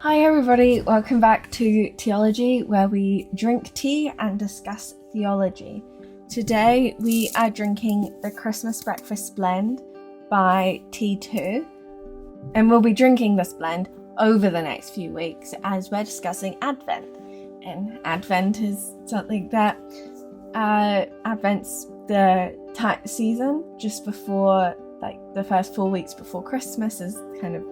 Hi everybody, welcome back to Theology, where we drink tea and discuss theology. Today we are drinking the Christmas Breakfast Blend by T2, and we'll be drinking this blend over the next few weeks as we're discussing Advent. And Advent is something that Advent's the season just before, like the first 4 weeks before Christmas is kind of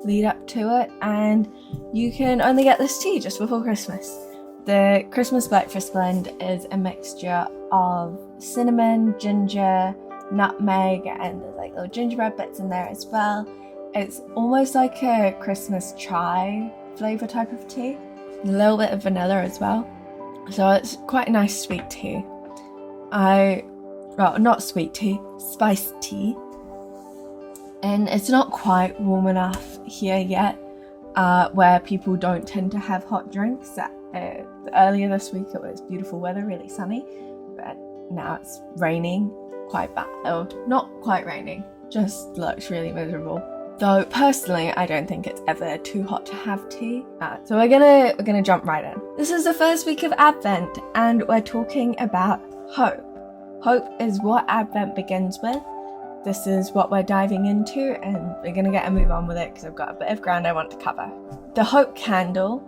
lead up to it, and you can only get this tea just before Christmas. The Christmas Breakfast Blend is a mixture of cinnamon, ginger, nutmeg, and there's like little gingerbread bits in there as well. It's almost like a Christmas chai flavour type of tea, a little bit of vanilla as well, so it's quite a nice sweet tea. Not sweet tea, spiced tea. And it's not quite warm enough here yet, where people don't tend to have hot drinks. Earlier this week it was beautiful weather, really sunny, but now it's raining quite bad. Oh, not quite raining, just looks really miserable. Though personally, I don't think it's ever too hot to have tea. So we're gonna jump right in. This is the first week of Advent, and we're talking about hope. Hope is what Advent begins with. This is what we're diving into, and we're going to get a move on with it because I've got a bit of ground I want to cover. The Hope Candle,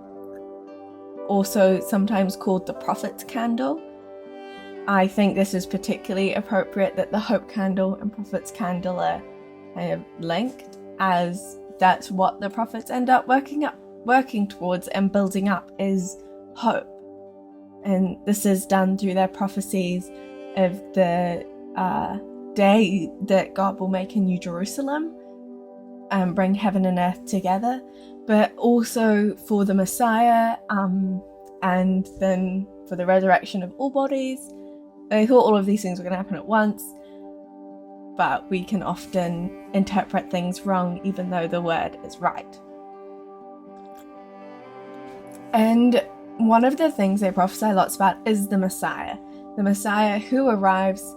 also sometimes called the Prophet's Candle. I think this is particularly appropriate that the Hope Candle and Prophet's Candle are kind of linked, as that's what the prophets end up working towards and building up is hope. And this is done through their prophecies of the day that God will make a new Jerusalem and bring heaven and earth together, but also for the Messiah, and then for the resurrection of all bodies. They thought all of these things were going to happen at once, but we can often interpret things wrong even though the word is right. And one of the things they prophesy lots about is the Messiah who arrives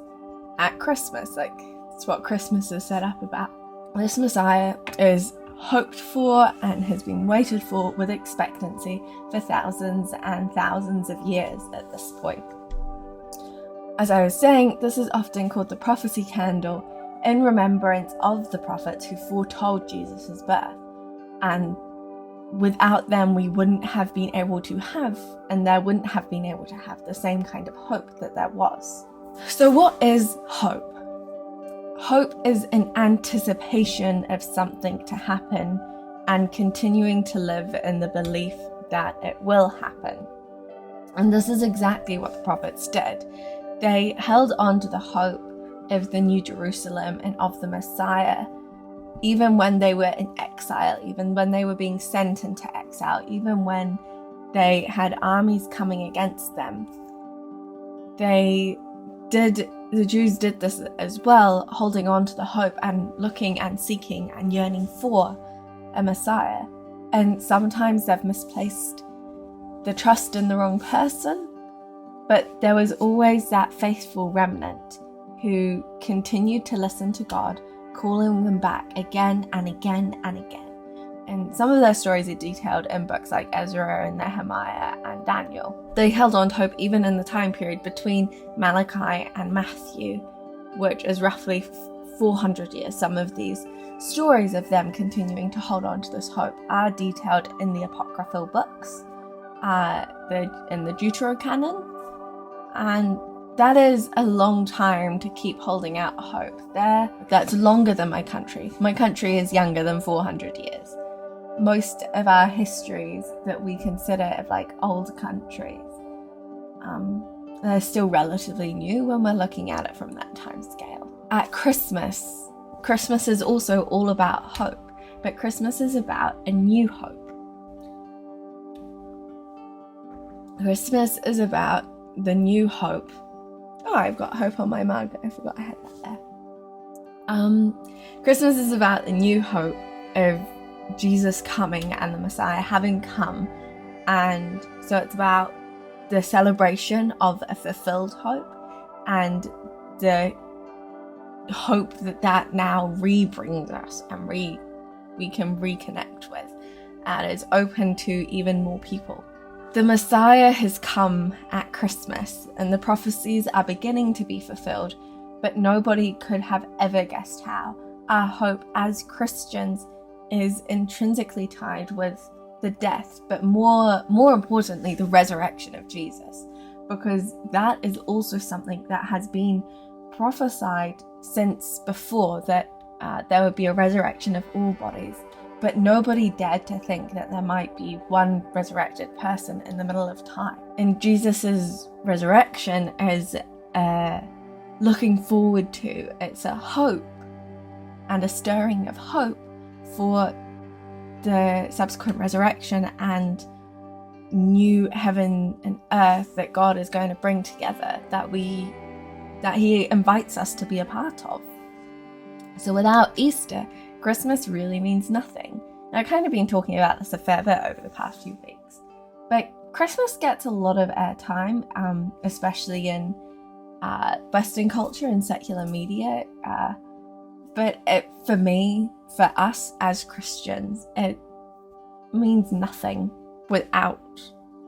at Christmas. Like, it's what Christmas is set up about. This Messiah is hoped for and has been waited for with expectancy for thousands and thousands of years at this point. As I was saying, this is often called the prophecy candle in remembrance of the prophets who foretold Jesus' birth. And without them, we wouldn't have been able to have, and there wouldn't have been able to have the same kind of hope that there was. So what is hope? Hope is an anticipation of something to happen and continuing to live in the belief that it will happen. And this is exactly what the prophets did. They held on to the hope of the New Jerusalem and of the Messiah, even when they were in exile, even when they were being sent into exile, even when they had armies coming against them. The Jews did this as well, holding on to the hope and looking and seeking and yearning for a Messiah. And sometimes they've misplaced the trust in the wrong person, but there was always that faithful remnant who continued to listen to God, calling them back again and again and again. And some of their stories are detailed in books like Ezra and Nehemiah and Daniel. They held on to hope even in the time period between Malachi and Matthew, which is roughly 400 years. Some of these stories of them continuing to hold on to this hope are detailed in the apocryphal books, in the Deuterocanon, and that is a long time to keep holding out hope. That's longer than my country. My country is younger than 400 years. Most of our histories that we consider of like old countries, they're still relatively new when we're looking at it from that time scale. At Christmas is also all about hope, but Christmas is about a new hope. Christmas is about the new hope. Oh, I've got hope on my mug. I forgot I had that there. Christmas is about the new hope of Jesus coming and the Messiah having come. And so it's about the celebration of a fulfilled hope and the hope that now re-brings us and we can reconnect with. and is open to even more people. The Messiah has come at Christmas, and the prophecies are beginning to be fulfilled, but nobody could have ever guessed how. Our hope as Christians is intrinsically tied with the death, but more importantly, the resurrection of Jesus, because that is also something that has been prophesied since before, that there would be a resurrection of all bodies. But nobody dared to think that there might be one resurrected person in the middle of time. And Jesus's resurrection is looking forward to. It's a hope and a stirring of hope for the subsequent resurrection and new heaven and earth that God is going to bring together, that he invites us to be a part of. So without Easter, Christmas really means nothing. Now, I've kind of been talking about this a fair bit over the past few weeks, but Christmas gets a lot of airtime, especially in Western culture and secular media. But for me, for us as Christians, it means nothing without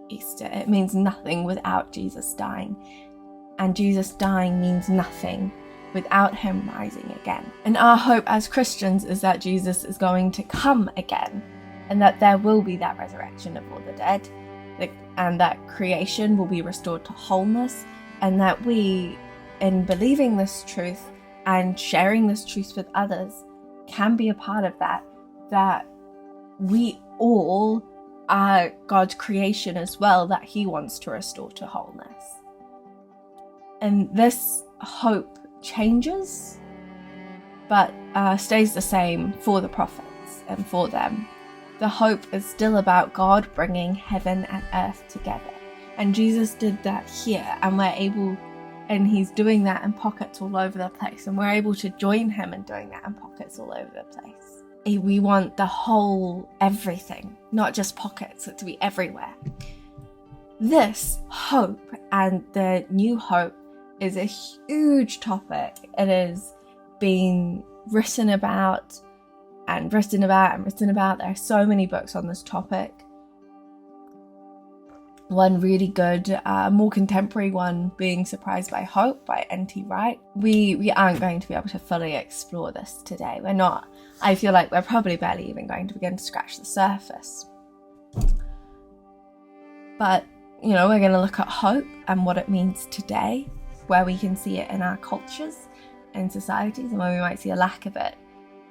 Easter. It means nothing without Jesus dying. And Jesus dying means nothing without him rising again. And our hope as Christians is that Jesus is going to come again, and that there will be that resurrection of all the dead, and that creation will be restored to wholeness, and that we, in believing this truth and sharing this truth with others, can be a part of that we all are God's creation as well, that he wants to restore to wholeness. And this hope changes, but stays the same for the prophets and for them. The hope is still about God bringing heaven and earth together. And Jesus did that here, and he's doing that in pockets all over the place, and we're able to join him in doing that in pockets all over the place. We want the whole everything, not just pockets, it to be everywhere. This hope and the new hope is a huge topic. It is being written about and written about and written about. There are so many books on this topic. One really good, more contemporary one being Surprised by Hope by N.T. Wright. We aren't going to be able to fully explore this today. We're not. I feel like we're probably barely even going to begin to scratch the surface. But, we're going to look at hope and what it means today, where we can see it in our cultures and societies, and where we might see a lack of it.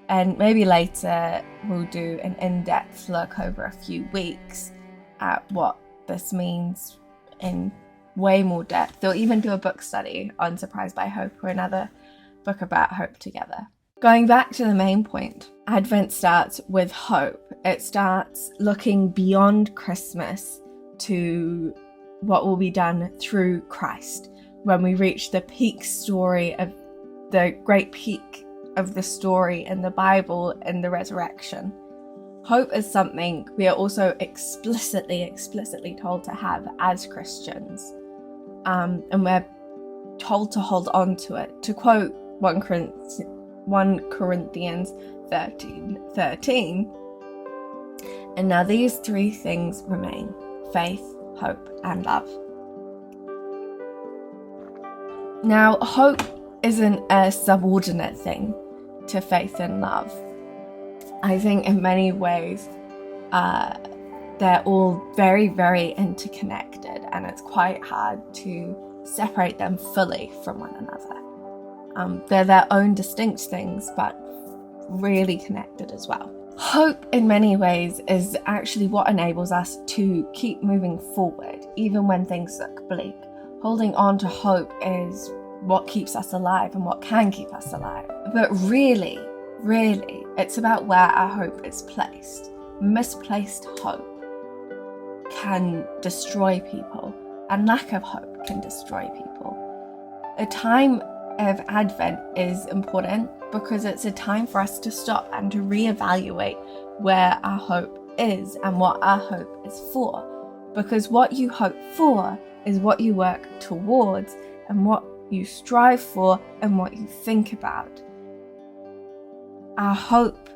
And maybe later we'll do an in-depth look over a few weeks at what this means in way more depth. They'll even do a book study on Surprised by Hope, or another book about hope together. Going back to the main point, Advent starts with hope. It starts looking beyond Christmas to what will be done through Christ, when we reach the peak story of the great peak of the story in the Bible and the resurrection. Hope is something we are also explicitly told to have as Christians. And we're told to hold on to it. To quote 1 Corinthians 13:13, and now these three things remain: faith, hope, and love. Now, hope isn't a subordinate thing to faith and love. I think in many ways, they're all very, very interconnected, and it's quite hard to separate them fully from one another. They're their own distinct things, but really connected as well. Hope, in many ways, is actually what enables us to keep moving forward, even when things look bleak. Holding on to hope is what keeps us alive and what can keep us alive. But really, it's about where our hope is placed. Misplaced hope can destroy people, and lack of hope can destroy people. A time of Advent is important because it's a time for us to stop and to reevaluate where our hope is and what our hope is for. Because what you hope for is what you work towards, and what you strive for, and what you think about. Our hope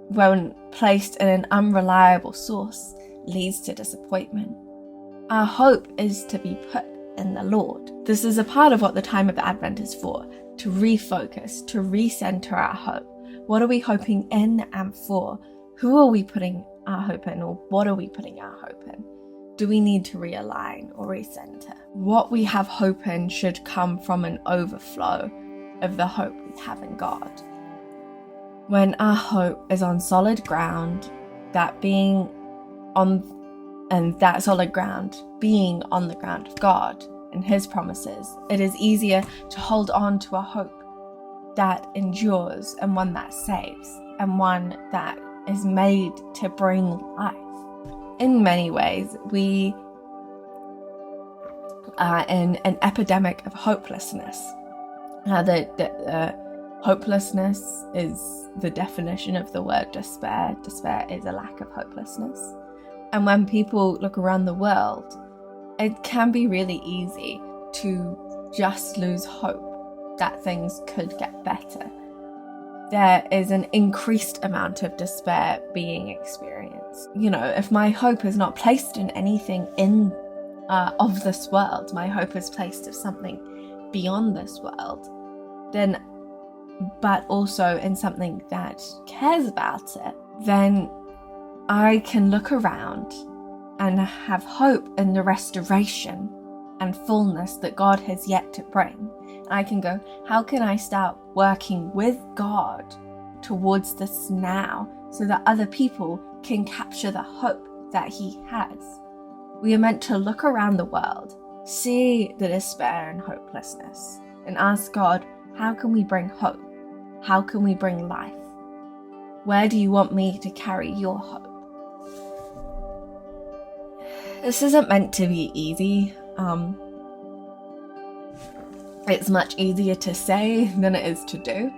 when placed in an unreliable source, leads to disappointment. Our hope is to be put in the Lord. This is a part of what the time of Advent is for, to refocus, to recenter our hope. What are we hoping in and for? Who are we putting our hope in, or what are we putting our hope in? Do we need to realign or recenter? What we have hope in should come from an overflow of the hope we have in God. When our hope is on solid ground, that solid ground being on the ground of God and His promises, it is easier to hold on to a hope that endures and one that saves and one that is made to bring life. In many ways, we are in an epidemic of hopelessness. Hopelessness is the definition of the word despair. Despair is a lack of hopelessness. And when people look around the world, it can be really easy to just lose hope that things could get better. There is an increased amount of despair being experienced. If my hope is not placed in anything of this world, my hope is placed in something beyond this world, but also in something that cares about it, then I can look around and have hope in the restoration and fullness that God has yet to bring. I can go, how can I start working with God towards this now so that other people can capture the hope that He has? We are meant to look around the world, see the despair and hopelessness, and ask God, how can we bring hope? How can we bring life? Where do you want me to carry your hope? This isn't meant to be easy. It's much easier to say than it is to do.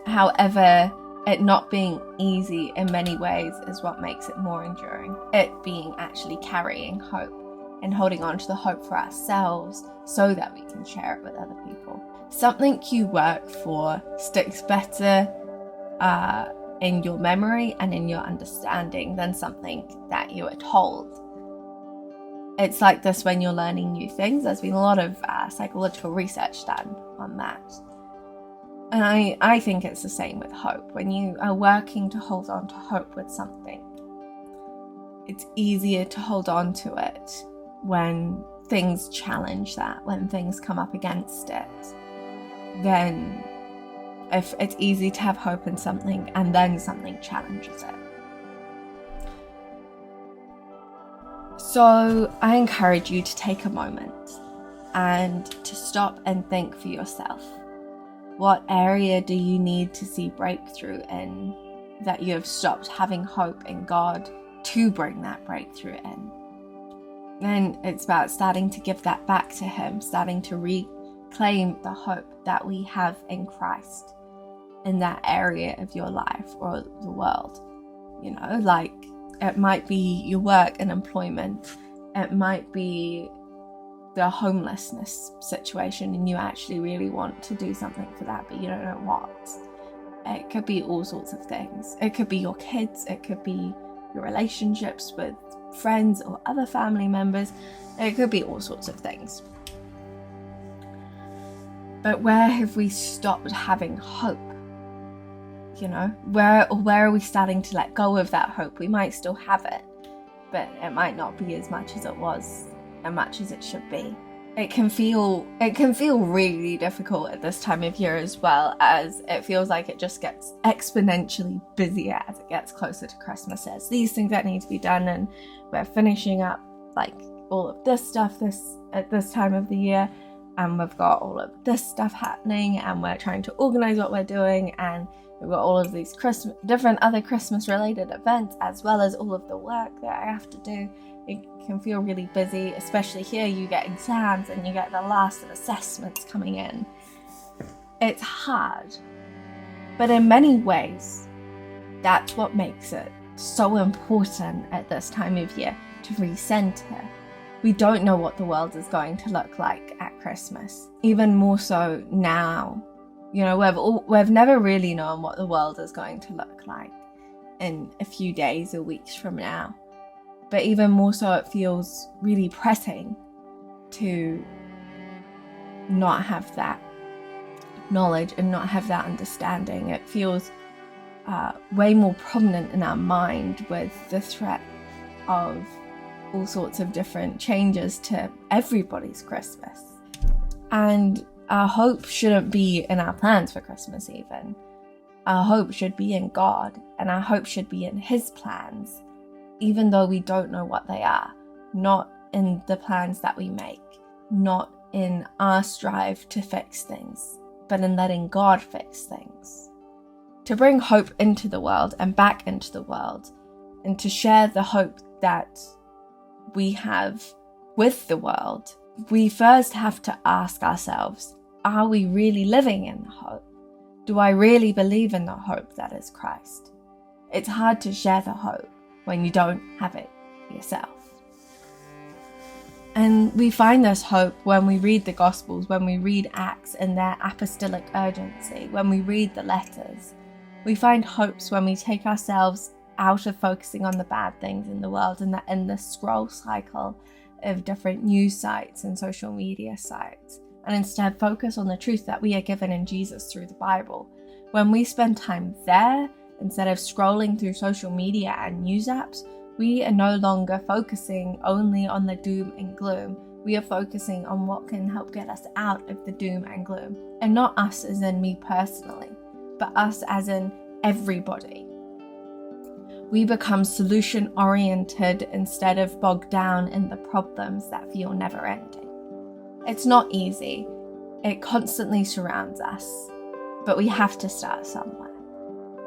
However, it not being easy in many ways is what makes it more enduring. It being actually carrying hope and holding on to the hope for ourselves so that we can share it with other people. Something you work for sticks better in your memory and in your understanding than something that you are told. It's like this when you're learning new things. There's been a lot of psychological research done on that. And I think it's the same with hope. When you are working to hold on to hope with something, it's easier to hold on to it when things challenge that, when things come up against it. Then if it's easy to have hope in something and then something challenges it. So I encourage you to take a moment and to stop and think for yourself. What area do you need to see breakthrough in that you have stopped having hope in God to bring that breakthrough in? Then it's about starting to give that back to Him, starting to reclaim the hope that we have in Christ in that area of your life or the world. Like it might be your work and employment. It might be the homelessness situation and you actually really want to do something for that, but you don't know what. It could be all sorts of things. It could be your kids. It could be your relationships with friends or other family members. It could be all sorts of things. But where have we stopped having hope? Where are we starting to let go of that hope? We might still have it, but it might not be as much as it was, as much as it should be. It can feel really difficult at this time of year, as well as it feels like it just gets exponentially busier as it gets closer to Christmas. There's these things that need to be done, and we're finishing up like all of this stuff at this time of the year, and we've got all of this stuff happening, and we're trying to organize what we're doing, and we've got all of these different other Christmas related events, as well as all of the work that I have to do. It can feel really busy, especially here. You get exams and you get the last of assessments coming in. It's hard, but in many ways, that's what makes it so important at this time of year to recenter. We don't know what the world is going to look like at Christmas, even more so now You know, we've never really known what the world is going to look like in a few days or weeks from now. But even more so, it feels really pressing to not have that knowledge and not have that understanding. It feels way more prominent in our mind with the threat of all sorts of different changes to everybody's Christmas. And our hope shouldn't be in our plans for Christmas even. Our hope should be in God, and our hope should be in His plans, even though we don't know what they are. Not in the plans that we make, not in our strive to fix things, but in letting God fix things. To bring hope into the world and back into the world, and to share the hope that we have with the world, we first have to ask ourselves, are we really living in the hope? Do I really believe in the hope that is Christ? It's hard to share the hope when you don't have it yourself. And we find this hope when we read the Gospels, when we read Acts in their apostolic urgency, when we read the letters. We find hopes when we take ourselves out of focusing on the bad things in the world and in the scroll cycle of different news sites and social media sites, and instead focus on the truth that we are given in Jesus through the Bible. When we spend time there, instead of scrolling through social media and news apps, we are no longer focusing only on the doom and gloom. We are focusing on what can help get us out of the doom and gloom. And not us as in me personally, but us as in everybody. We become solution-oriented instead of bogged down in the problems that feel never-ending. It's not easy. It constantly surrounds us, but we have to start somewhere.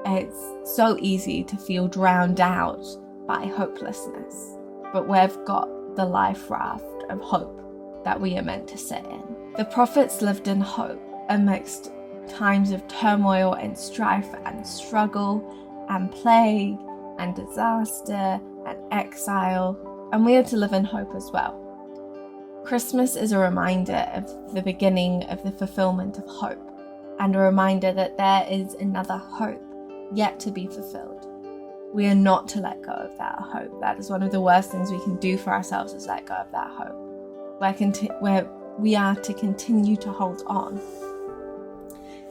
It's so easy to feel drowned out by hopelessness, but we've got the life raft of hope that we are meant to sit in. The prophets lived in hope amidst times of turmoil and strife and struggle and plague and disaster and exile, and we are to live in hope as well. Christmas is a reminder of the beginning of the fulfillment of hope, and a reminder that there is another hope yet to be fulfilled. We are not to let go of that hope. That is one of the worst things we can do for ourselves, is let go of that hope. Where we are to continue to hold on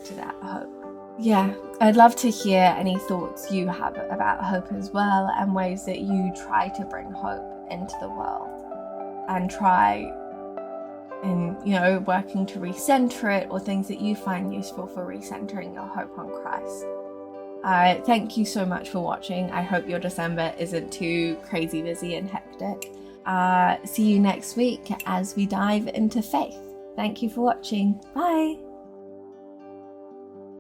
to that hope. Yeah, I'd love to hear any thoughts you have about hope as well, and ways that you try to bring hope into the world and try in, working to recenter it, or things that you find useful for recentering your hope on Christ. Thank you so much for watching. I hope your December isn't too crazy busy and hectic. See you next week as we dive into faith. Thank you for watching. Bye.